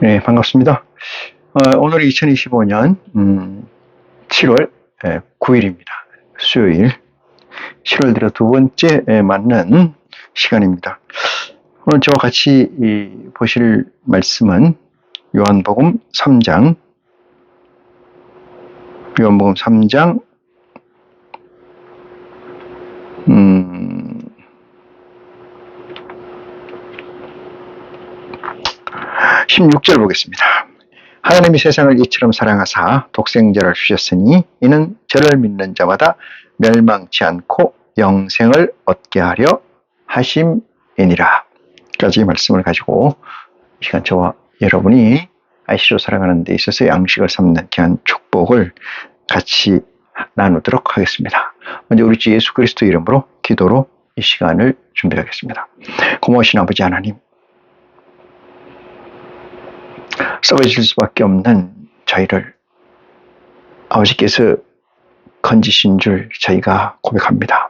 네, 반갑습니다. 오늘이 2025년 7월 9일입니다. 수요일. 7월 들어 두 번째 맞는 시간입니다. 오늘 저와 같이 보실 말씀은 요한복음 3장 16절 보겠습니다. 하나님이 세상을 이처럼 사랑하사 독생자를 주셨으니 이는 저를 믿는 자마다 멸망치 않고 영생을 얻게 하려 하심이니라. 까지 말씀을 가지고 이 시간 저와 여러분이 아이시로 살아가는 데 있어서 양식을 삼는 귀한 축복을 같이 나누도록 하겠습니다. 먼저 우리 주 예수 그리스도 이름으로 기도로 이 시간을 준비하겠습니다. 고마우신 아버지 하나님, 썩어질 수밖에 없는 저희를 아버지께서 건지신 줄 저희가 고백합니다.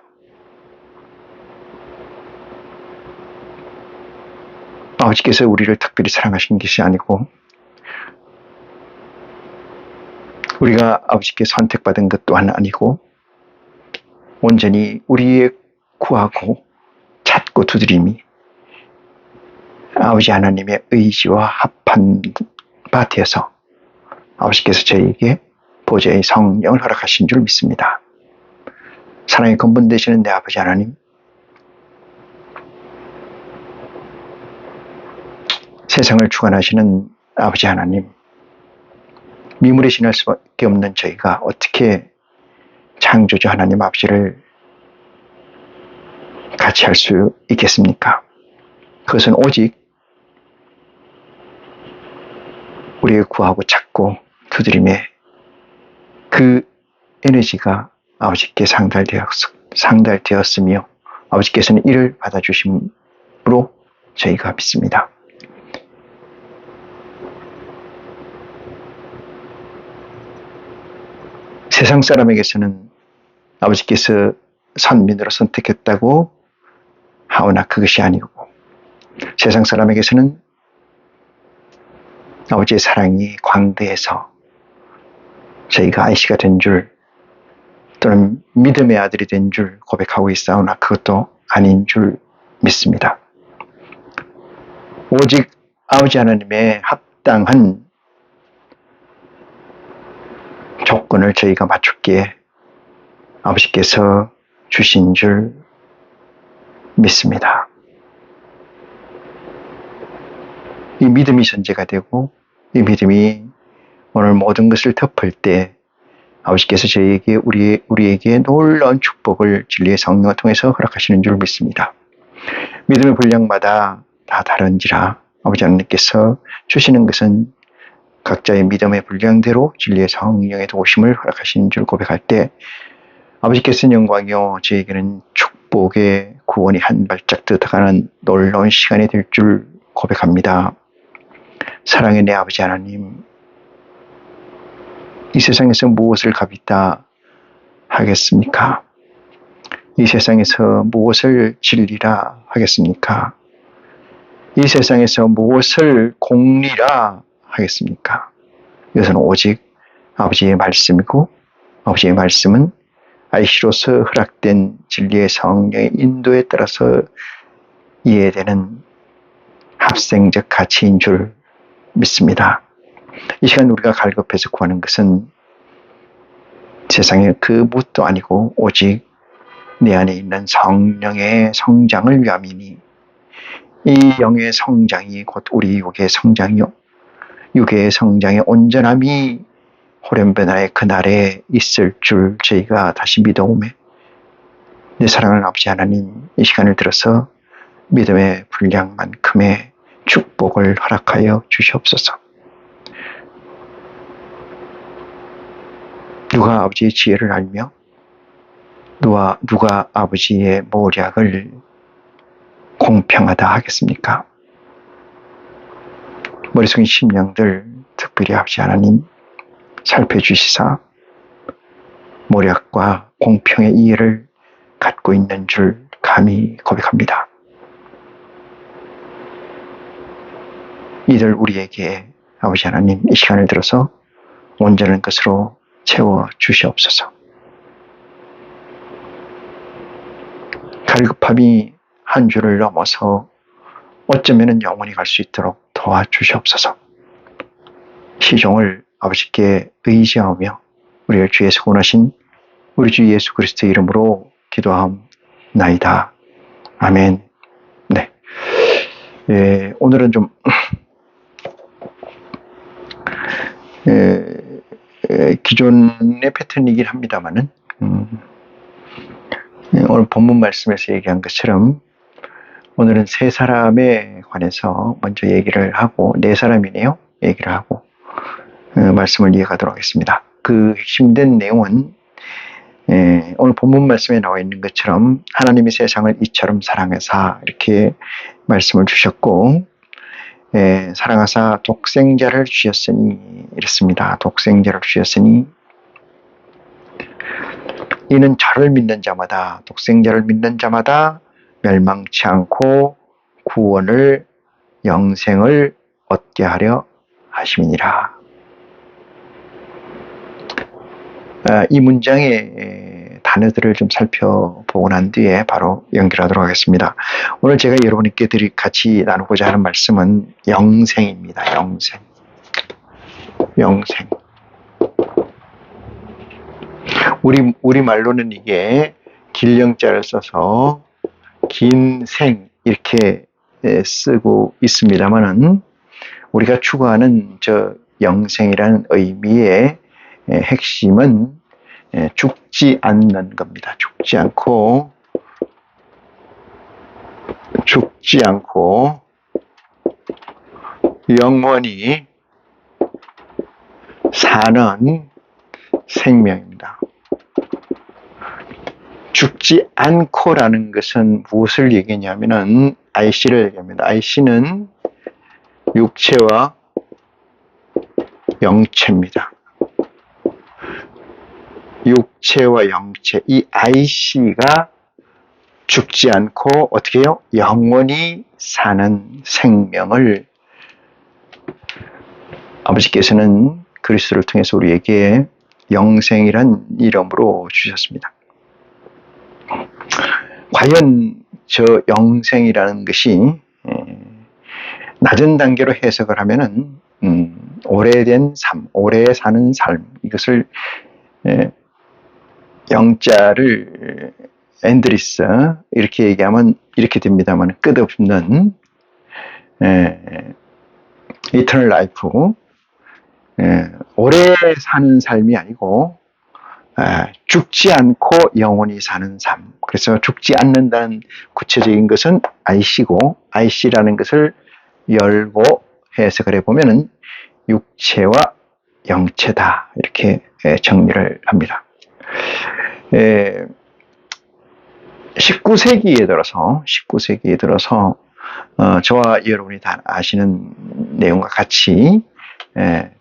아버지께서 우리를 특별히 사랑하신 것이 아니고 우리가 아버지께 선택받은 것 또한 아니고 온전히 우리의 구하고 찾고 두드림이 아버지 하나님의 의지와 합한 바 되어서 아버지께서 저희에게 보좌의 성령을 허락하신 줄 믿습니다. 사랑의 근본 되시는 내 아버지 하나님, 세상을 주관하시는 아버지 하나님, 미물에 지날 수밖에 없는 저희가 어떻게 창조주 하나님 아버지를 같이 할 수 있겠습니까? 그것은 오직 우리가 구하고 찾고 두드림에 그 에너지가 아버지께 상달되었으며 아버지께서는 이를 받아주심으로 저희가 믿습니다. 세상 사람에게서는 아버지께서 선민으로 선택했다고 하오나 그것이 아니고 세상 사람에게서는 아버지의 사랑이 광대해서 저희가 아이씨가 된 줄 또는 믿음의 아들이 된 줄 고백하고 있사오나 그것도 아닌 줄 믿습니다. 오직 아버지 하나님의 합당한 조건을 저희가 맞췄기에 아버지께서 주신 줄 믿습니다. 이 믿음이 전제가 되고 이 믿음이 오늘 모든 것을 덮을 때 아버지께서 저희에게 우리에게 놀라운 축복을 진리의 성령을 통해서 허락하시는 줄 믿습니다. 믿음의 분량마다 다 다른지라 아버지 하나님께서 주시는 것은 각자의 믿음의 분량대로 진리의 성령의 도우심을 허락하시는 줄 고백할 때 아버지께서는 영광이요 저에게는 축복의 구원이 한 발짝 더 다가가는 놀라운 시간이 될 줄 고백합니다. 사랑의 내 아버지 하나님, 이 세상에서 무엇을 값있다 하겠습니까? 이 세상에서 무엇을 진리라 하겠습니까? 이 세상에서 무엇을 공리라 하겠습니까? 이것은 오직 아버지의 말씀이고 아버지의 말씀은 아이시로서 허락된 진리의 성령의 인도에 따라서 이해되는 합생적 가치인 줄 믿습니다. 이 시간 우리가 갈급해서 구하는 것은 세상의 그 무엇도 아니고 오직 내 안에 있는 성령의 성장을 위함이니 이 영의 성장이 곧 우리 육의 성장이요 육의 성장의 온전함이 호련변화의 그날에 있을 줄 저희가 다시 믿어오매 내 사랑하는 아버지 하나님, 이 시간을 들어서 믿음의 분량만큼의 축복을 허락하여 주시옵소서. 누가 아버지의 지혜를 알며 누가 아버지의 모략을 공평하다 하겠습니까? 머릿속의 심령들 특별히 아버지 하나님 살펴주시사 모략과 공평의 이해를 갖고 있는 줄 감히 고백합니다. 이들 우리에게 아버지 하나님, 이 시간을 들어서 온전한 것으로 채워 주시옵소서. 갈급함이 한 주를 넘어서 어쩌면 영원히 갈 수 있도록 도와주시옵소서. 시종을 아버지께 의지하며 우리를 주에서 구원하신 우리 주 예수 그리스도의 이름으로 기도하옵나이다. 아멘. 네. 오늘은 좀 기존의 패턴이긴 합니다만은 오늘 본문 말씀에서 얘기한 것처럼 오늘은 세 사람에 관해서 먼저 얘기를 하고, 네 사람이네요. 얘기를 하고 말씀을 이어가도록 하겠습니다. 그 핵심된 내용은 오늘 본문 말씀에 나와 있는 것처럼 하나님이 세상을 이처럼 사랑하사 이렇게 말씀을 주셨고, 사랑하사 독생자를 주셨으니 이랬습니다. 독생자를 주셨으니 이는 저를 믿는 자마다, 독생자를 믿는 자마다 멸망치 않고 구원을, 영생을 얻게 하려 하심이니라. 이 문장의 단어들을 좀 살펴보고 난 뒤에 바로 연결하도록 하겠습니다. 오늘 제가 여러분께 같이 나누고자 하는 말씀은 영생입니다. 영생. 우리 말로는 이게 길영자를 써서 긴생 이렇게 쓰고 있습니다만은, 우리가 추구하는 저 영생이라는 의미의 핵심은 죽지 않는 겁니다. 죽지 않고 영원히 사는 생명입니다. 죽지 않고라는 것은 무엇을 얘기하냐면은 IC를 얘기합니다. IC는 육체와 영체입니다. 육체와 영체, 이 IC가 죽지 않고 어떻게 해요? 영원히 사는 생명을 아버지께서는 그리스도를 통해서 우리에게 영생이란 이름으로 주셨습니다. 과연 저 영생이라는 것이 낮은 단계로 해석을 하면은 오래된 삶, 오래 사는 삶, 이것을 영자를 엔드리스 이렇게 얘기하면 이렇게 됩니다만, 끝없는 이터널 라이프, 오래 사는 삶이 아니고 죽지 않고 영원히 사는 삶. 그래서 죽지 않는다는 구체적인 것은 IC고, IC라는 것을 열고 해석을 해보면은 육체와 영체다, 이렇게 정리를 합니다. 19세기에 들어서 저와 여러분이 다 아시는 내용과 같이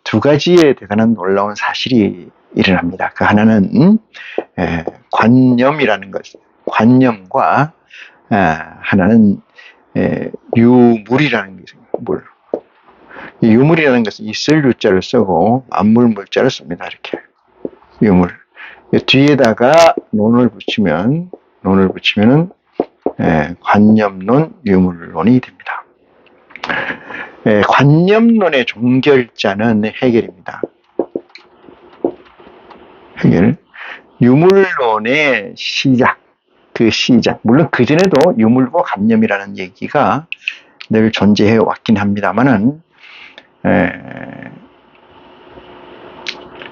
두 가지의 대단한 놀라운 사실이 일어납니다. 그 하나는 관념이라는 것, 관념과 하나는 유물이라는 것입니다. 이 유물이라는 것은 있을 유자를 쓰고 만물 물자를 씁니다. 이렇게 유물. 뒤에다가 논을 붙이면은 관념론, 유물론이 됩니다. 관념론의 종결자는 해겔입니다. 해겔. 유물론의 시작, 물론 그전에도 유물과 관념이라는 얘기가 늘 존재해 왔긴 합니다만은,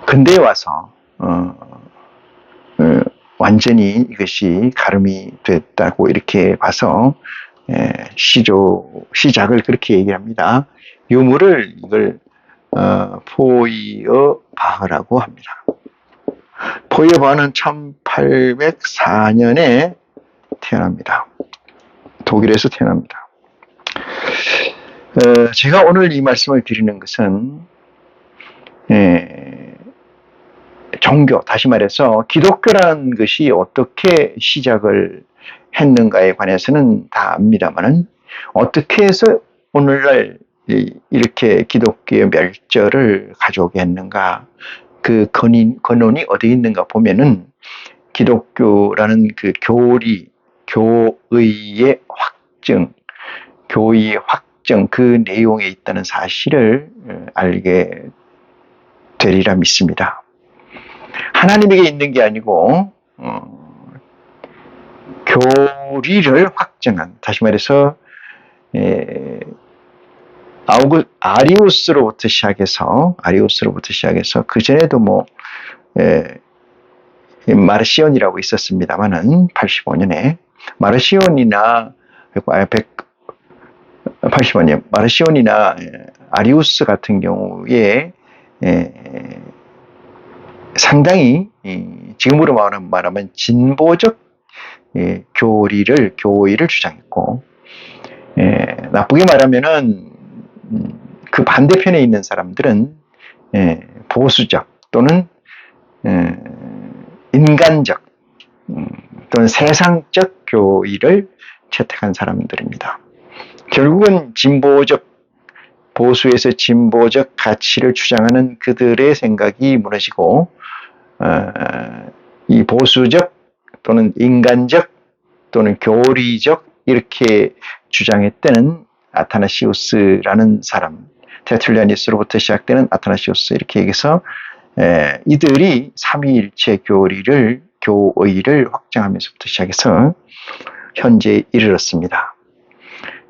근대에 와서 완전히 이것이 가름이 됐다고 이렇게 봐서 시작을 그렇게 얘기합니다. 유물을 이걸 포이어 바흐라고 합니다. 포이어 바흐는 1804년에 태어납니다. 독일에서 태어납니다. 제가 오늘 이 말씀을 드리는 것은 종교, 다시 말해서 기독교라는 것이 어떻게 시작을 했는가에 관해서는 다 압니다만은, 어떻게 해서 오늘날 이렇게 기독교의 멸절을 가져오게 했는가? 그 근원이 어디에 있는가 보면은 기독교라는 그 교리, 교의의 확증, 교의의 확정 그 내용에 있다는 사실을 알게 되리라 믿습니다. 하나님에게 있는 게 아니고 교리를 확정한, 다시 말해서 아리우스로부터 시작해서 그 전에도 마르시온이라고 있었습니다만은 85년에 마르시온이나 아리우스 같은 경우에 상당히 지금으로 말하면 진보적 교의를 주장했고, 나쁘게 말하면은 그 반대편에 있는 사람들은 보수적 또는 인간적 또는 세상적 교의를 채택한 사람들입니다. 결국은 보수에서 진보적 가치를 주장하는 그들의 생각이 무너지고 이 보수적 또는 인간적 또는 교리적 이렇게 주장했다는 아타나시우스라는 사람, 테툴리아니스로부터 시작되는 아타나시우스, 이렇게 얘기해서 이들이 삼위일체 교의를 확정하면서부터 시작해서 현재에 이르렀습니다.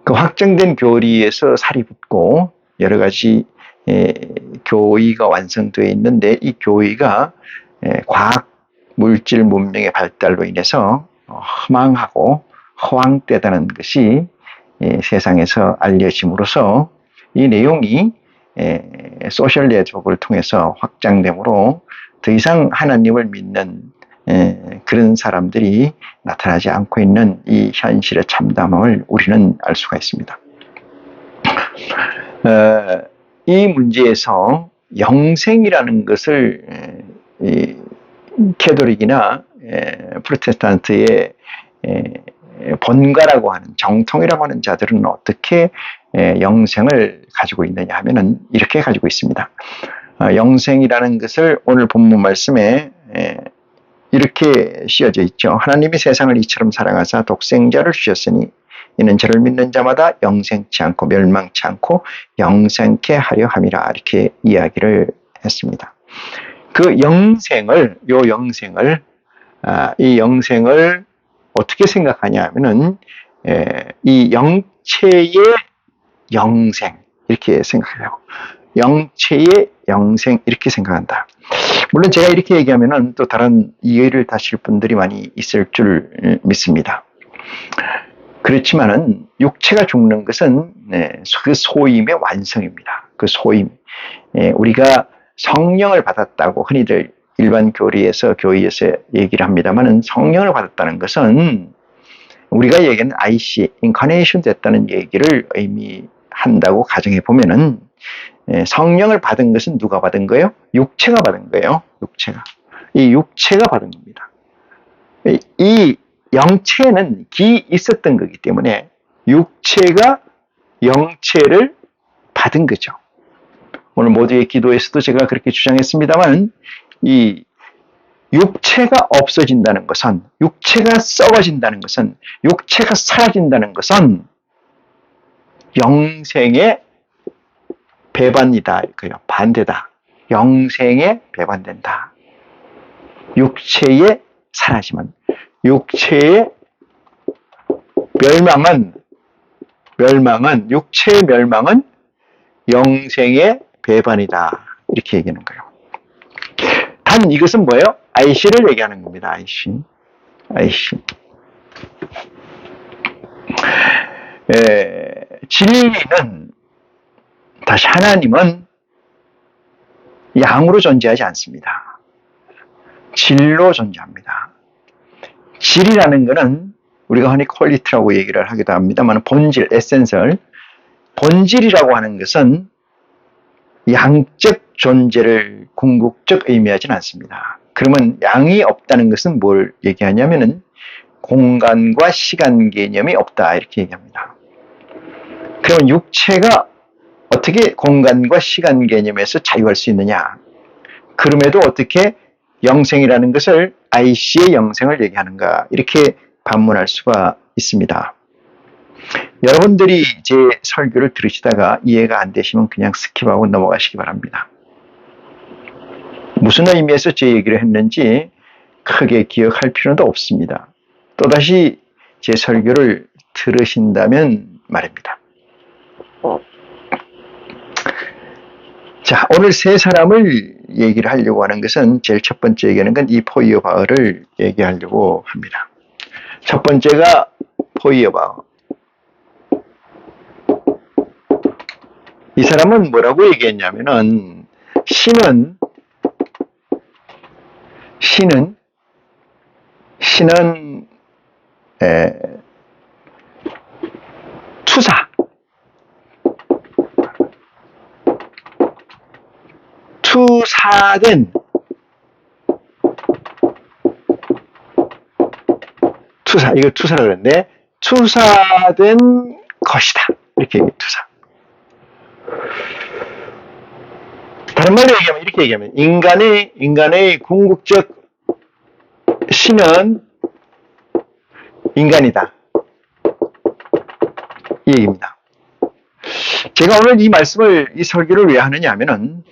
그 확정된 교리에서 살이 붙고 여러 가지 교의가 완성되어 있는데, 이 교의가 과학 물질 문명의 발달로 인해서 허망하고 허황되다는 것이 세상에서 알려짐으로써 이 내용이 소셜 네트워크를 통해서 확장되므로 더 이상 하나님을 믿는 그런 사람들이 나타나지 않고 있는 이 현실의 참담함을 우리는 알 수가 있습니다. 이 문제에서 영생이라는 것을 캐톨릭이나 프로테스탄트의 본가라고 하는, 정통이라고 하는 자들은 어떻게 영생을 가지고 있느냐 하면은 이렇게 가지고 있습니다. 영생이라는 것을 오늘 본문 말씀에 이렇게 씌어져 있죠. 하나님이 세상을 이처럼 사랑하사 독생자를 주셨으니 이는 저를 믿는 자마다 영생치 않고 멸망치 않고 영생케 하려 함이라, 이렇게 이야기를 했습니다. 그 영생을, 이 영생을 어떻게 생각하냐 하면은 이 영체의 영생, 이렇게 생각해요. 영체의 영생, 이렇게 생각한다. 물론 제가 이렇게 얘기하면은 또 다른 이해를 다실 분들이 많이 있을 줄 믿습니다. 그렇지만은 육체가 죽는 것은 그 소임의 완성입니다. 그 소임. 우리가 성령을 받았다고 흔히들 일반 교회에서 얘기를 합니다만은, 성령을 받았다는 것은 우리가 얘기하는 IC, 인카네이션 됐다는 얘기를 의미한다고 가정해 보면은, 성령을 받은 것은 누가 받은 거예요? 육체가 받은 거예요. 이 육체가 받은 겁니다. 이 영체는 기 있었던 거기 때문에 육체가 영체를 받은 거죠. 오늘 모두의 기도에서도 제가 그렇게 주장했습니다만, 이 육체가 없어진다는 것은, 육체가 썩어진다는 것은, 육체가 사라진다는 것은 영생의 배반이다, 이거요. 반대다. 영생에 배반된다. 육체의 사라짐은, 육체의 육체의 멸망은 영생의 배반이다, 이렇게 얘기하는 거예요. 단 이것은 뭐예요? IC를 얘기하는 겁니다. IC. 진리는, 다시 하나님은 양으로 존재하지 않습니다. 질로 존재합니다. 질이라는 것은 우리가 흔히 퀄리티라고 얘기를 하기도 합니다만, 본질, 에센셜, 본질이라고 하는 것은 양적 존재를 궁극적 의미하지는 않습니다. 그러면 양이 없다는 것은 뭘 얘기하냐면은 공간과 시간 개념이 없다, 이렇게 얘기합니다. 그러면 육체가 어떻게 공간과 시간 개념에서 자유할 수 있느냐? 그럼에도 어떻게 영생이라는 것을 IC의 영생을 얘기하는가? 이렇게 반문할 수가 있습니다. 여러분들이 제 설교를 들으시다가 이해가 안 되시면 그냥 스킵하고 넘어가시기 바랍니다. 무슨 의미에서 제 얘기를 했는지 크게 기억할 필요도 없습니다. 또다시 제 설교를 들으신다면 말입니다. 자, 오늘 세 사람을 얘기를 하려고 하는 것은 제일 첫 번째 얘기하는 건 이 포이어바흐를 얘기하려고 합니다. 첫 번째가 포이어바흐. 이 사람은 뭐라고 얘기했냐면은 신은 투사된 이거 투사라 그랬는데 투사된 것이다. 이렇게 투사. 다른 말로 얘기하면 이렇게 얘기하면 인간의 궁극적 신은 인간이다. 이 얘기입니다. 제가 오늘 이 설교를 왜 하느냐 하면은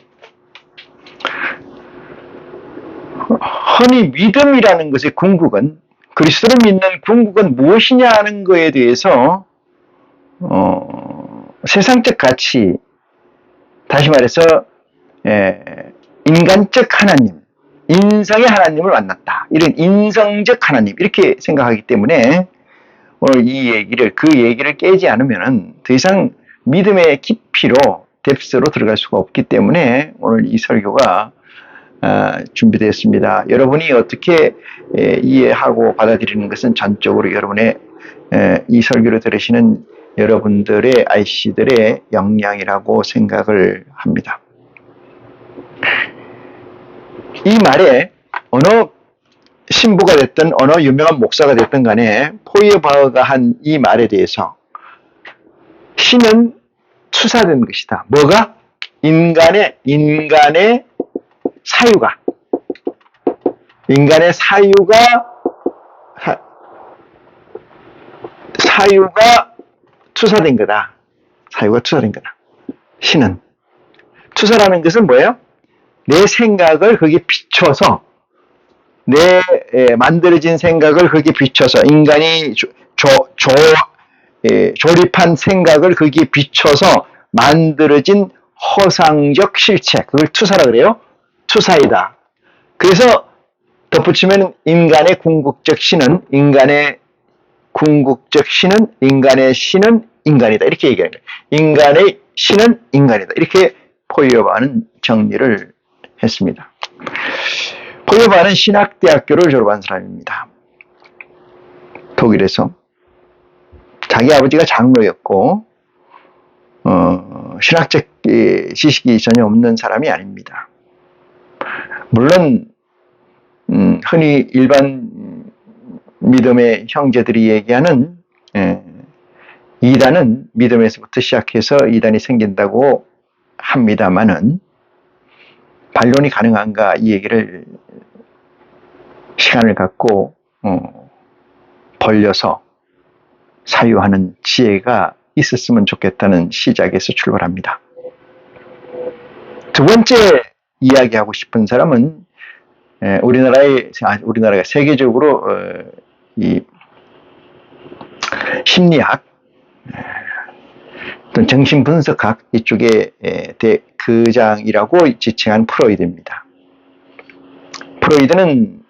흔히 믿음이라는 것의 궁극은 그리스도를 믿는 궁극은 무엇이냐 하는 것에 대해서 세상적 가치, 다시 말해서 인간적 하나님, 인성의 하나님을 만났다. 이런 인성적 하나님 이렇게 생각하기 때문에 오늘 그 얘기를 깨지 않으면 더 이상 믿음의 깊이로 뎁스로 들어갈 수가 없기 때문에 오늘 이 설교가 준비되었습니다. 여러분이 어떻게 이해하고 받아들이는 것은 전적으로 여러분의 이 설교를 들으시는 여러분들의 IC들의 역량이라고 생각을 합니다. 이 말에 어느 신부가 됐든 어느 유명한 목사가 됐든 간에 포이어바흐가 한 이 말에 대해서 신은 투사된 것이다. 뭐가? 인간의 사유가 투사된 거다. 사유가 투사된 거다. 신은. 투사라는 것은 뭐예요? 내 생각을 거기에 비춰서 만들어진 생각을 거기에 비춰서 인간이 조립한 생각을 거기에 비춰서 만들어진 허상적 실체, 그걸 투사라 그래요. 투사이다. 그래서 덧붙이면 인간의 인간의 신은 인간이다. 이렇게 얘기하는 거예요. 인간의 신은 인간이다. 이렇게 포이어바흐는 정리를 했습니다. 포이어바흐는 신학대학교를 졸업한 사람입니다. 독일에서. 자기 아버지가 장로였고 신학적 지식이 전혀 없는 사람이 아닙니다. 물론 흔히 일반 믿음의 형제들이 얘기하는 이단은 믿음에서부터 시작해서 이단이 생긴다고 합니다만은 반론이 가능한가 이 얘기를 시간을 갖고 벌려서 사유하는 지혜가 있었으면 좋겠다는 시작에서 출발합니다. 두 번째 이야기하고 싶은 사람은 우리나라가 세계적으로 이 심리학 또는 정신분석학 이쪽의 대그장이라고 지칭한 프로이드입니다. 프로이드는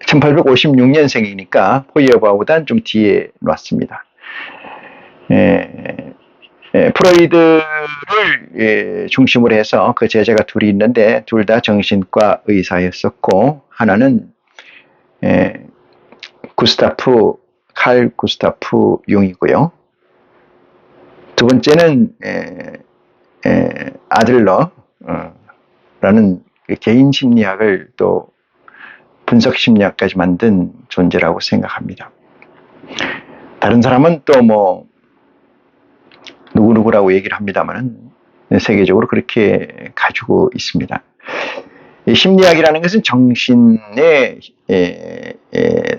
1856년생이니까 포이어바흐보다는 좀 뒤에 놨습니다. 프로이드를 중심으로 해서 그 제자가 둘이 있는데 둘 다 정신과 의사였었고 하나는 칼 구스타프 융이고요. 두 번째는 아들러라는 개인 심리학을 또 분석 심리학까지 만든 존재라고 생각합니다. 다른 사람은 또 누구누구라고 얘기를 합니다만 세계적으로 그렇게 가지고 있습니다. 이 심리학이라는 것은 정신의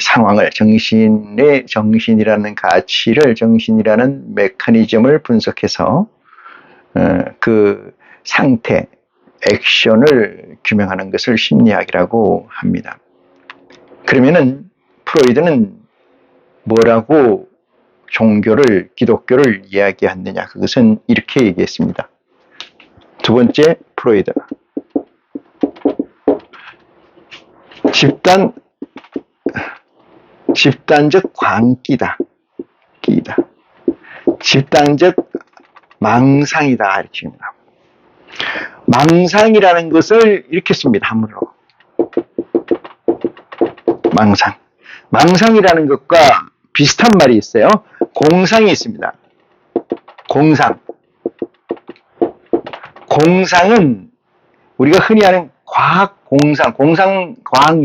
상황을, 정신이라는 가치를, 정신이라는 메커니즘을 분석해서 그 상태, 액션을 규명하는 것을 심리학이라고 합니다. 그러면은 프로이드는 뭐라고 기독교를 이야기했느냐? 그것은 이렇게 얘기했습니다. 두 번째, 프로이드. 집단적 광기다. 집단적 망상이다. 이렇게 합니다. 망상이라는 것을 이렇게 씁니다. 한문으로. 망상이라는 것과 비슷한 말이 있어요. 공상이 있습니다. 공상은 우리가 흔히 하는 과학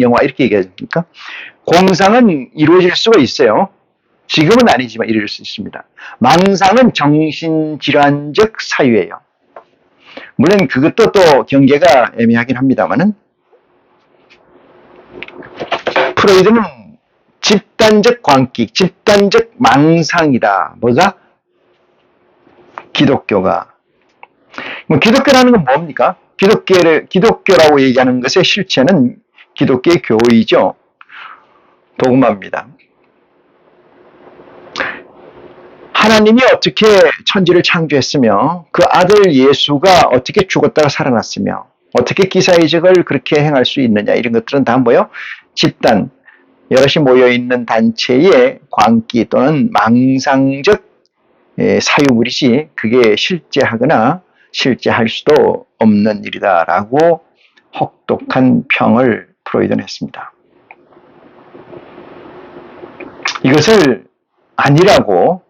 영화 이렇게 얘기하십니까? 공상은 이루어질 수가 있어요. 지금은 아니지만 이룰 수 있습니다. 망상은 정신질환적 사유예요. 물론 그것도 또 경계가 애매하긴 합니다만은 프로이드는 집단적 광기, 집단적 망상이다. 뭐가? 기독교가. 기독교라는 건 뭡니까? 기독교라고 얘기하는 것의 실체는 기독교의 교의죠. 도그마입니다. 하나님이 어떻게 천지를 창조했으며 그 아들 예수가 어떻게 죽었다가 살아났으며 어떻게 기사이적을 그렇게 행할 수 있느냐, 이런 것들은 다 뭐예요? 집단, 여럿이 모여있는 단체의 광기 또는 망상적 사유물이지 그게 실제하거나 실제할 수도 없는 일이다라고 혹독한 평을 프로이드는 했습니다. 이것을 아니라고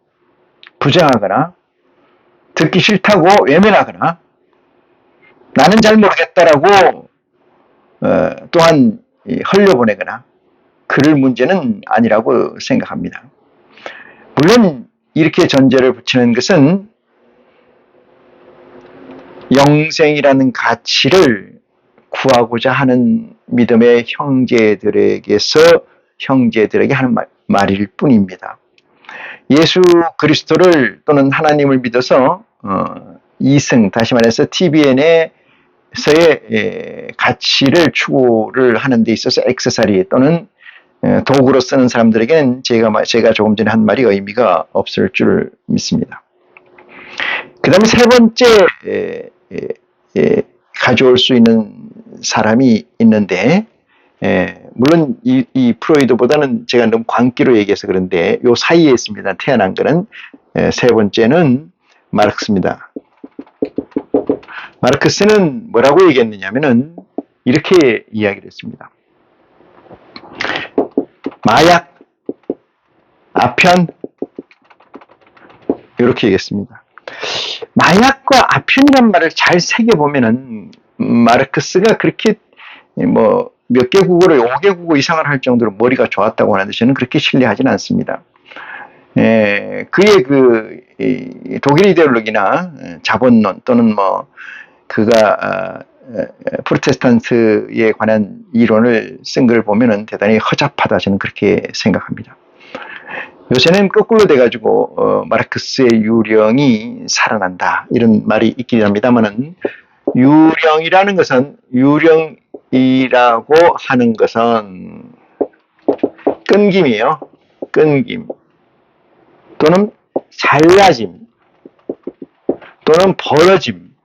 부정하거나 듣기 싫다고 외면하거나 나는 잘 모르겠다라고 또한 흘려보내거나 그럴 문제는 아니라고 생각합니다. 물론 이렇게 전제를 붙이는 것은 영생이라는 가치를 구하고자 하는 믿음의 형제들에게 하는 말일 뿐입니다. 예수 그리스도를 또는 하나님을 믿어서 이승, 다시 말해서 TBN에서의 가치를 추구를 하는 데 있어서 액세서리 또는 도구로 쓰는 사람들에게는 제가 조금 전에 한 말이 의미가 없을 줄 믿습니다. 그 다음에 세 번째 가져올 수 있는 사람이 있는데, 물론 이 프로이드보다는 제가 너무 광기로 얘기해서 그런데 요 사이에 있습니다. 태어난 거는. 세 번째는 마르크스입니다. 마르크스는 뭐라고 얘기했느냐면은 이렇게 이야기를 했습니다. 마약, 아편, 이렇게 얘기했습니다. 마약과 아편이란 말을 잘 새겨보면은 마르크스가 그렇게 몇 개 국어를 5개 국어 이상을 할 정도로 머리가 좋았다고 하는데 저는 그렇게 신뢰하지는 않습니다. 그의 독일 이데올로기나 자본론 또는 그가 프로테스탄트에 관한 이론을 쓴 걸 보면은 대단히 허접하다, 저는 그렇게 생각합니다. 요새는 거꾸로 돼가지고 마르크스의 유령이 살아난다, 이런 말이 있긴 합니다만은 유령이라고 하는 것은 끈김이에요. 끈김 또는 잘라짐 또는 벌어짐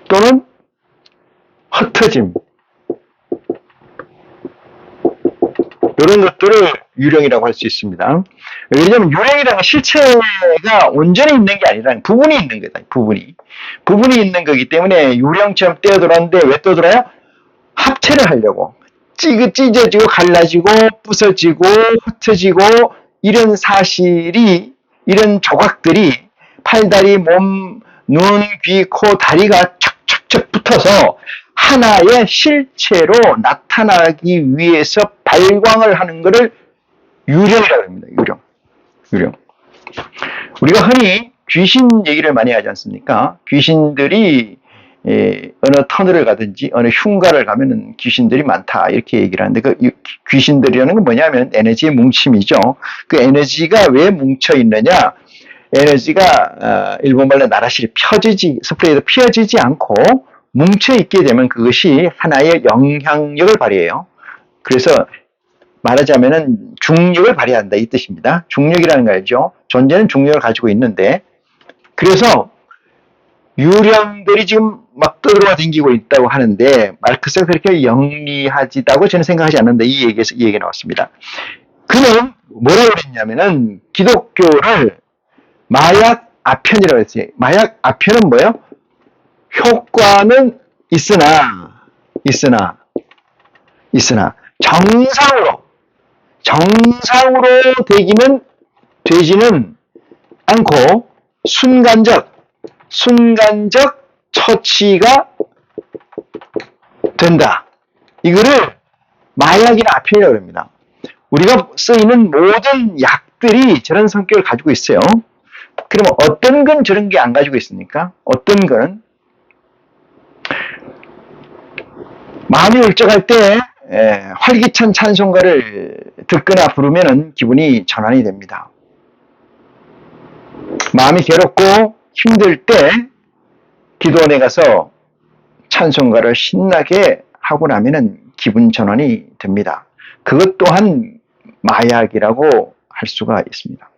또는 흩어짐, 이런 것들을 유령이라고 할 수 있습니다. 왜냐하면 유령이라는 실체가 온전히 있는 게 아니라 부분이 있는 거다. 부분이 있는 거기 때문에 유령처럼 떼어들었는데 왜 떠들어요? 합체를 하려고. 찢어지고 갈라지고 부서지고 흩어지고, 이런 사실이, 이런 조각들이 팔다리, 몸, 눈, 귀, 코, 다리가 척척척 붙어서 하나의 실체로 나타나기 위해서 발광을 하는 것을 유령이라고 합니다. 유령. 우리가 흔히 귀신 얘기를 많이 하지 않습니까? 귀신들이 어느 터널을 가든지 어느 흉가를 가면은 귀신들이 많다 이렇게 얘기를 하는데 그 귀신들이라는 건 뭐냐면 에너지의 뭉침이죠. 그 에너지가 왜 뭉쳐 있느냐? 에너지가 일본말로 나라실이 스프레이도 펴지지 않고 뭉쳐 있게 되면 그것이 하나의 영향력을 발휘해요. 그래서 말하자면은 중력을 발휘한다 이 뜻입니다. 중력이라는 거 알죠? 존재는 중력을 가지고 있는데 그래서 유령들이 지금 막 떠들어와 댕기고 있다고 하는데 마르크스가 그렇게 영리하지다고 저는 생각하지 않는데 이 얘기가 나왔습니다. 그는 뭐라고 그랬냐면은 기독교를 마약 아편이라고 했어요. 마약 아편은 뭐예요? 효과는 있으나 정상으로 되지는 않고 순간적 처치가 된다. 이거를 마약이나 아편이라고 합니다. 우리가 쓰이는 모든 약들이 저런 성격을 가지고 있어요. 그러면 어떤 건 저런 게 안 가지고 있습니까? 어떤 거는 마음이 울적할 때 활기찬 찬송가를 듣거나 부르면 기분이 전환이 됩니다. 마음이 괴롭고 힘들 때 기도원에 가서 찬송가를 신나게 하고 나면 기분 전환이 됩니다. 그것 또한 마약이라고 할 수가 있습니다.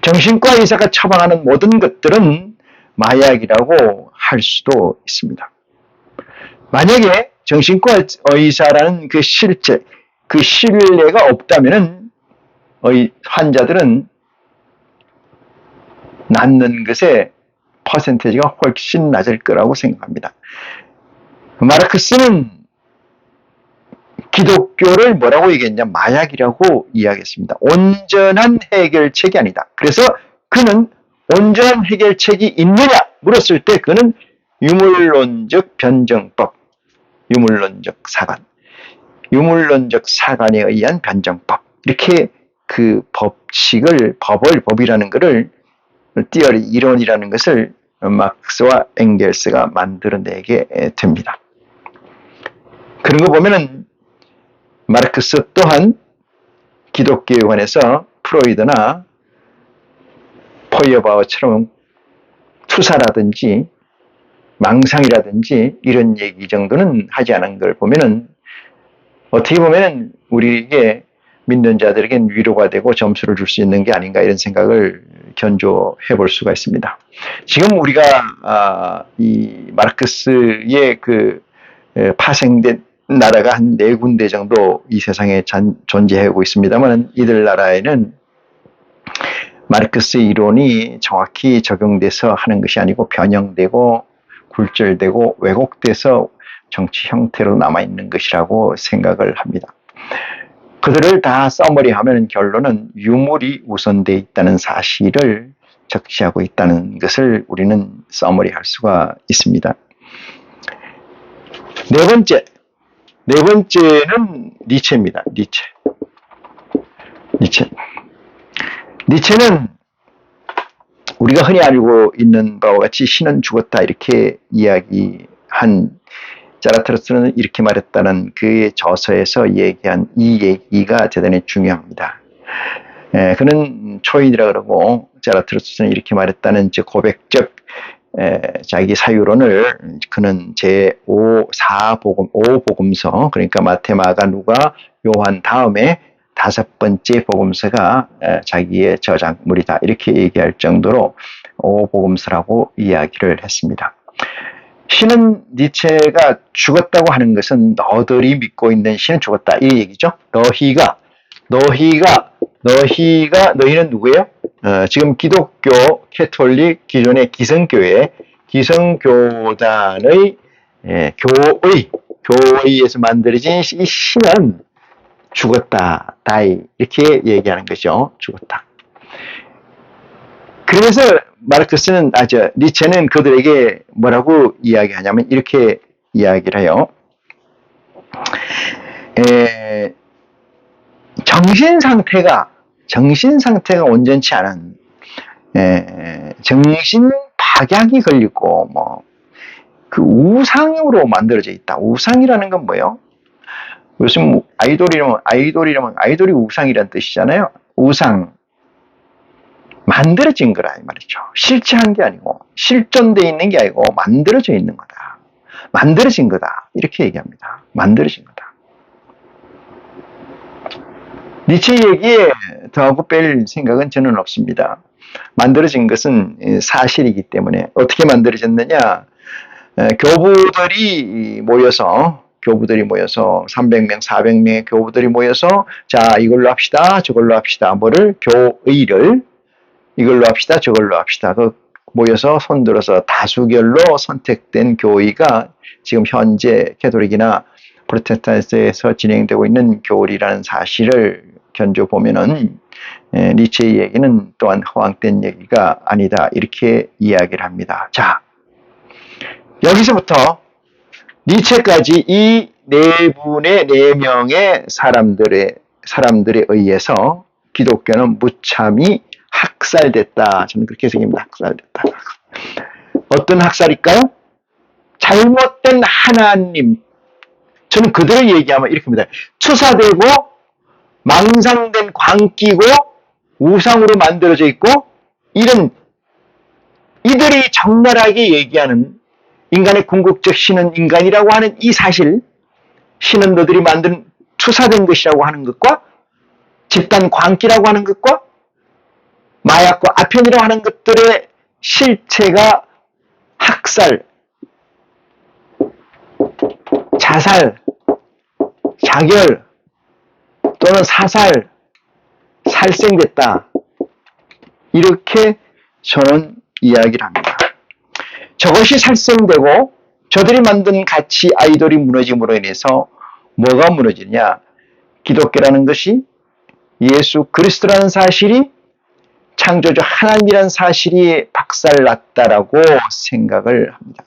정신과 의사가 처방하는 모든 것들은 마약이라고 할 수도 있습니다. 만약에 정신과 의사라는 그 실제, 그 신뢰가 없다면 환자들은 낫는 것의 퍼센테이지가 훨씬 낮을 거라고 생각합니다. 마르크스는 기독교를 뭐라고 얘기했냐? 마약이라고 이야기했습니다. 온전한 해결책이 아니다. 그래서 그는 온전한 해결책이 있느냐 물었을 때 그는 유물론적 변정법, 유물론적 사관에 의한 변정법 이렇게 그 법이라는 것을 띠어리, 이론이라는 것을 막스와 엥겔스가 만들어내게 됩니다. 그런 거 보면은 마르크스 또한 기독교에 관해서 프로이드나 포이어바우처럼 투사라든지 망상이라든지 이런 얘기 정도는 하지 않은 걸 보면은 어떻게 보면은 우리에게 믿는 자들에겐 위로가 되고 점수를 줄 수 있는 게 아닌가 이런 생각을 견조해 볼 수가 있습니다. 지금 우리가 이 마르크스의 그 파생된 나라가 한 4군데 정도 이 세상에 존재하고 있습니다만 이들 나라에는 마르크스의 이론이 정확히 적용돼서 하는 것이 아니고 변형되고 굴절되고 왜곡돼서 정치 형태로 남아있는 것이라고 생각을 합니다. 그들을 다 써머리하면 결론은 유물이 우선되어 있다는 사실을 적시하고 있다는 것을 우리는 써머리할 수가 있습니다. 네 번째는 니체입니다. 니체는 우리가 흔히 알고 있는 바와 같이 신은 죽었다 이렇게 이야기한 자라투스트는 이렇게 말했다는 그의 저서에서 얘기한 이 얘기가 대단히 중요합니다. 그는 초인이라 그러고 자라투스트는 이렇게 말했다는 고백적 자기 사유론을 그는 제5복음서 그러니까 마태, 마가, 누가, 요한 다음에 5번째 복음서가 자기의 저작물이다 이렇게 얘기할 정도로 5복음서라고 이야기를 했습니다. 신은 니체가 죽었다고 하는 것은 너희들이 믿고 있는 신은 죽었다 이 얘기죠. 너희는 누구예요? 지금 기독교, 캐톨릭, 기존의 기성교단의 교의에서 만들어진 이 신은 죽었다, die 이렇게 얘기하는 거죠. 죽었다. 그래서 마르크스는 니체는 그들에게 뭐라고 이야기하냐면 이렇게 이야기를 해요. 정신 상태가 온전치 않은 정신 박약이 걸리고 그 우상으로 만들어져 있다. 우상이라는 건 뭐예요? 요즘 아이돌이 우상이란 뜻이잖아요. 우상. 만들어진 거라 이 말이죠. 실체한 게 아니고 실존되어 있는 게 아니고 만들어져 있는 거다. 만들어진 거다. 이렇게 얘기합니다. 만들어진 거다. 니체 얘기에 더하고 뺄 생각은 저는 없습니다. 만들어진 것은 사실이기 때문에 어떻게 만들어졌느냐? 교부들이 모여서 300명, 400명의 교부들이 모여서 자 이걸로 합시다, 저걸로 합시다. 교의를 이걸로 합시다, 저걸로 합시다. 모여서 손들어서 다수결로 선택된 교의가 지금 현재 캐톨릭이나 프로테스탄트에서 진행되고 있는 교리라는 사실을 견줘보면은 니체의 얘기는 또한 허황된 얘기가 아니다. 이렇게 이야기를 합니다. 자, 여기서부터 니체까지 이 네 명의 사람들에 의해서 기독교는 무참히 학살됐다. 저는 그렇게 생각합니다. 학살됐다. 어떤 학살일까요? 잘못된 하나님. 저는 그대로 얘기하면 이렇게 합니다. 투사되고 망상된 광기고 우상으로 만들어져 있고 이들이 적나라하게 얘기하는 인간의 궁극적 신은 인간이라고 하는 이 사실, 신은 너들이 만든 투사된 것이라고 하는 것과 집단 광기라고 하는 것과 마약과 아편이라고 하는 것들의 실체가 학살, 자살, 자결 또는 사살, 살생됐다. 이렇게 저는 이야기를 합니다. 저것이 살생되고 저들이 만든 가치 아이돌이 무너짐으로 인해서 뭐가 무너지냐? 기독교라는 것이 예수 그리스도라는 사실이 창조주 하나님이라는 사실이 박살났다라고 생각을 합니다.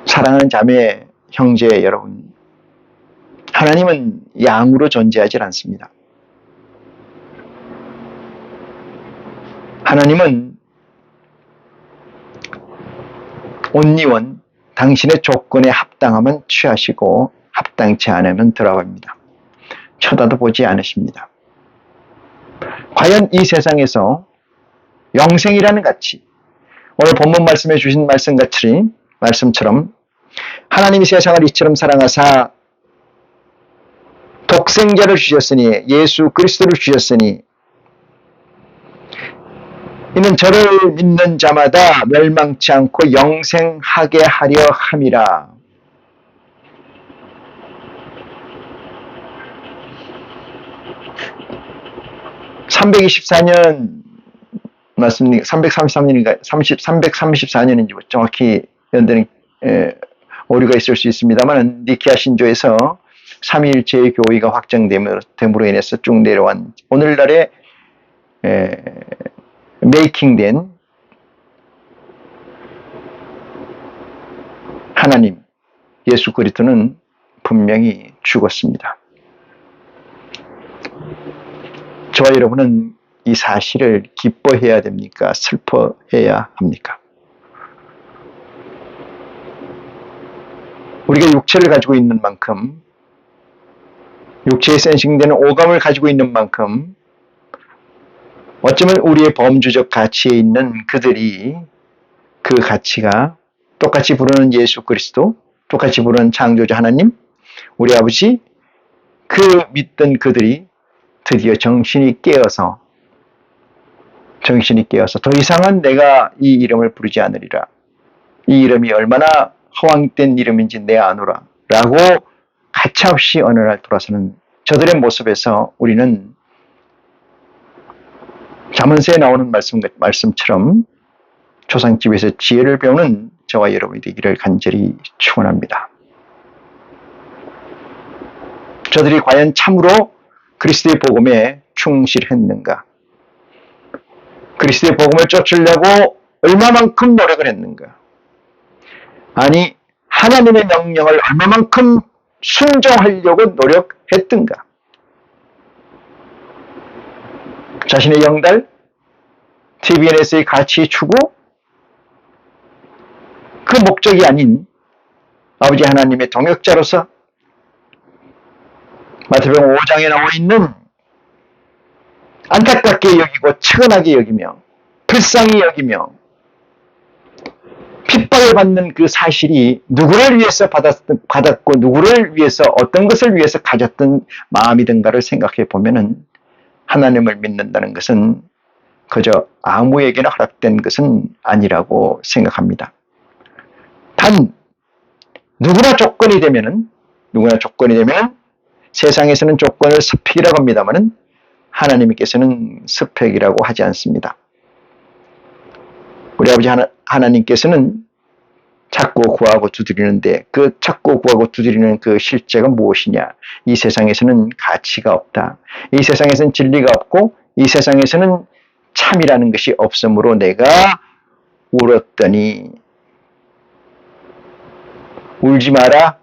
사랑하는 자매, 형제 여러분, 하나님은 양으로 존재하지 않습니다. 하나님은 온리원, 당신의 조건에 합당하면 취하시고 합당치 않으면 들어갑니다. 쳐다도 보지 않으십니다. 과연 이 세상에서 영생이라는 가치, 오늘 본문 말씀해 주신 말씀처럼 하나님이 세상을 이처럼 사랑하사 독생자를 주셨으니, 예수 그리스도를 주셨으니 이는 저를 믿는 자마다 멸망치 않고 영생하게 하려 함이라. (324년) 맞습니까? 333년인가 334년인지 정확히 연대는 오류가 있을 수 있습니다만, 니케아 신조에서 삼위일체의 교의가 확정됨으로 인해서 쭉 내려온 오늘날의 메이킹된 하나님 예수 그리스도는 분명히 죽었습니다. 저와 여러분은 이 사실을 기뻐해야 됩니까? 슬퍼해야 합니까? 우리가 육체를 가지고 있는 만큼, 육체에 센싱되는 오감을 가지고 있는 만큼, 어쩌면 우리의 범주적 가치에 있는 그들이 그 가치가 똑같이 부르는 예수 그리스도, 똑같이 부르는 창조주 하나님, 우리 아버지, 그 믿던 그들이 드디어 정신이 깨어서 더 이상은 내가 이 이름을 부르지 않으리라. 이 이름이 얼마나 허황된 이름인지 내 아노라. 라고 가차없이 어느 날 돌아서는 저들의 모습에서 우리는 잠언서에 나오는 말씀처럼 조상집에서 지혜를 배우는 저와 여러분이 되기를 간절히 축원합니다. 저들이 과연 참으로 그리스도의 복음에 충실했는가? 그리스도의 복음을 쫓으려고 얼마만큼 노력을 했는가? 아니, 하나님의 명령을 얼마만큼 순종하려고 노력했던가? 자신의 영달, TVNS의 가치 추구, 그 목적이 아닌 아버지 하나님의 동역자로서 마태복음 5장에 나와 있는 안타깝게 여기고 측은하게 여기며 불쌍히 여기며 핍박을 받는 그 사실이 누구를 위해서 받았고 누구를 위해서 어떤 것을 위해서 가졌던 마음이든가를 생각해 보면은 하나님을 믿는다는 것은 그저 아무에게나 허락된 것은 아니라고 생각합니다. 단 누구나 조건이 되면 세상에서는 조건을 스펙이라고 합니다만은 하나님께서는 스펙이라고 하지 않습니다. 우리 아버지 하나님께서는 찾고 구하고 두드리는데 그 찾고 구하고 두드리는 그 실제가 무엇이냐? 이 세상에서는 가치가 없다. 이 세상에서는 진리가 없고 이 세상에서는 참이라는 것이 없으므로 내가 울었더니 울지 마라.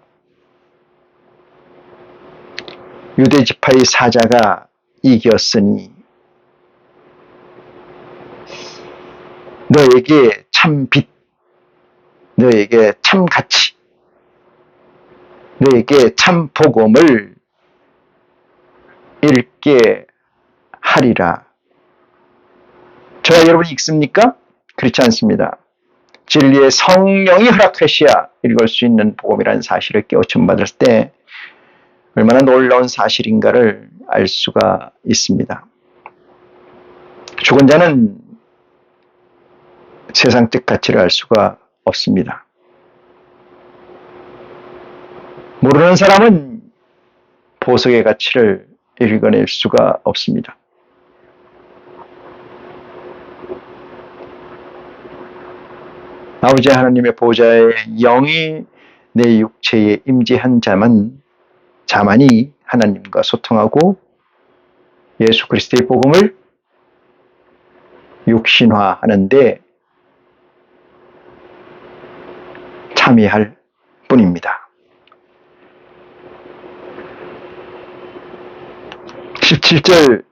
유대지파의 사자가 이겼으니 너에게 참 빛, 너에게 참 가치, 너에게 참 복음을 읽게 하리라. 저와 여러분이 읽습니까? 그렇지 않습니다. 진리의 성령이 허락하셔야 읽을 수 있는 복음이라는 사실을 깨우침 받을 때 얼마나 놀라운 사실인가를 알 수가 있습니다. 죽은 자는 세상적 가치를 알 수가 없습니다. 모르는 사람은 보석의 가치를 읽어낼 수가 없습니다. 아버지 하나님의 보좌의 영이 내 육체에 임재한 자만이 하나님과 소통하고 예수 그리스도의 복음을 육신화하는데 참여할 뿐입니다. 17절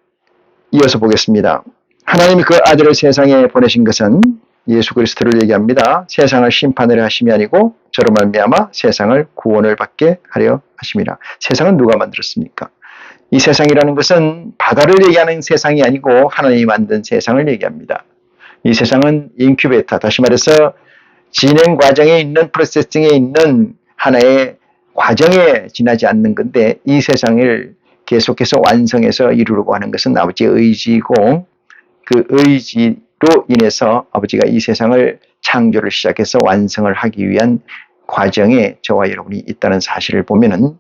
이어서 보겠습니다. 하나님이 그 아들을 세상에 보내신 것은 예수 그리스도를 얘기합니다. 세상을 심판을 하심이 아니고 저로 말미암아 세상을 구원을 받게 하려 하심이라. 세상은 누가 만들었습니까? 이 세상이라는 것은 바다를 얘기하는 세상이 아니고 하나님이 만든 세상을 얘기합니다. 이 세상은 인큐베이터, 다시 말해서 진행 과정에 있는 프로세싱에 있는 하나의 과정에 지나지 않는 건데 이 세상을 계속해서 완성해서 이루려고 하는 것은 아버지의 의지이고 그 의지로 인해서 아버지가 이 세상을 창조를 시작해서 완성을 하기 위한 과정에 저와 여러분이 있다는 사실을 보면은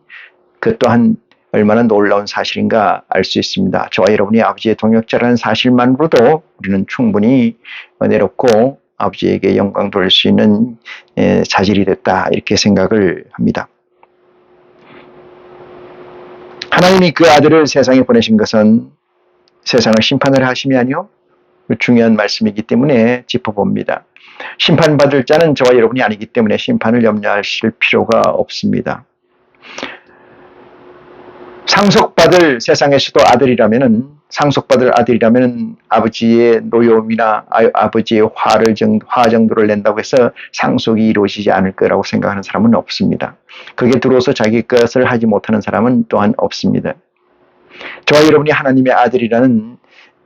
그 또한 얼마나 놀라운 사실인가 알 수 있습니다. 저와 여러분이 아버지의 동역자라는 사실만으로도 우리는 충분히 은혜롭고 아버지에게 영광 돌릴 수 있는 자질이 됐다 이렇게 생각을 합니다. 하나님이 그 아들을 세상에 보내신 것은 세상을 심판을 하심이 아니요 중요한 말씀이기 때문에 짚어봅니다. 심판받을 자는 저와 여러분이 아니기 때문에 심판을 염려하실 필요가 없습니다. 상속받을 세상에서도 상속받을 아들이라면 아버지의 노여움이나 아버지의 화 정도를 낸다고 해서 상속이 이루어지지 않을 거라고 생각하는 사람은 없습니다. 그게 들어서 자기 것을 하지 못하는 사람은 또한 없습니다. 저와 여러분이 하나님의 아들이라는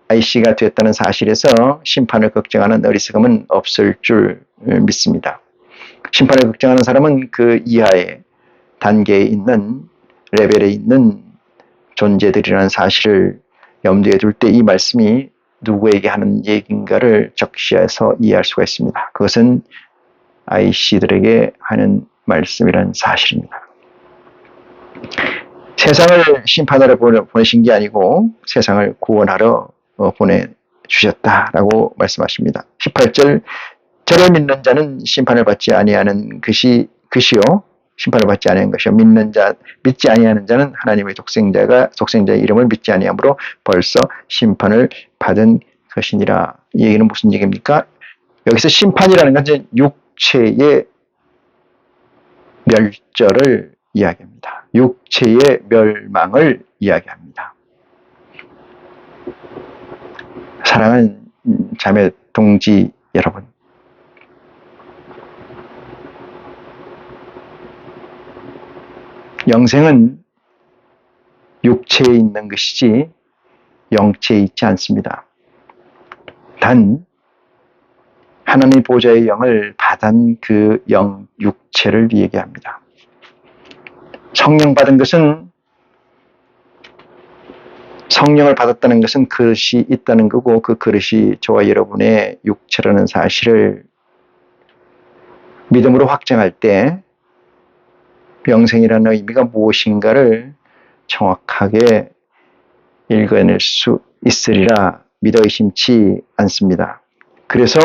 IC가 됐다는 사실에서 심판을 걱정하는 어리석음은 없을 줄 믿습니다. 심판을 걱정하는 사람은 그 이하의 단계에 있는 레벨에 있는 존재들이라는 사실을 염두에 둘 때 이 말씀이 누구에게 하는 얘기인가를 적시해서 이해할 수가 있습니다. 그것은 IC들에게 하는 말씀이라는 사실입니다. 세상을 심판하러 보내신 게 아니고 세상을 구원하러 보내주셨다라고 말씀하십니다. 18절 저를 믿는 자는 심판을 받지 아니하는 것이요 심판을 받지 아니하는 것이요 믿지 아니하는 자는 하나님의 독생자의 이름을 믿지 아니하므로 벌써 심판을 받은 것이니라. 이 얘기는 무슨 얘기입니까? 여기서 심판이라는 것은 육체의 멸절을 이야기합니다. 육체의 멸망을 이야기합니다. 사랑하는 자매 동지 여러분, 영생은 육체에 있는 것이지 영체에 있지 않습니다. 단 하나님 보좌의 영을 받은 그 육체를 얘기합니다. 성령 받은 것은, 성령을 받았다는 것은 그릇이 있다는 거고, 그 그릇이 저와 여러분의 육체라는 사실을 믿음으로 확정할 때 영생이라는 의미가 무엇인가를 정확하게 읽어낼 수 있으리라 믿어 의심치 않습니다. 그래서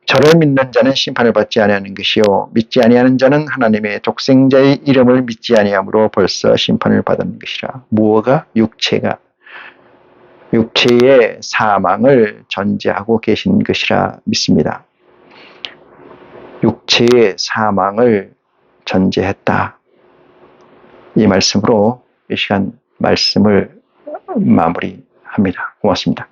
저를 믿는 자는 심판을 받지 아니하는 것이요 믿지 아니하는 자는 하나님의 독생자의 이름을 믿지 아니함으로 벌써 심판을 받는 것이라. 무엇가? 육체가 육체의 사망을 전제하고 계신 것이라 믿습니다. 육체의 사망을 전제했다. 이 말씀으로 이 시간 말씀을 마무리합니다. 고맙습니다.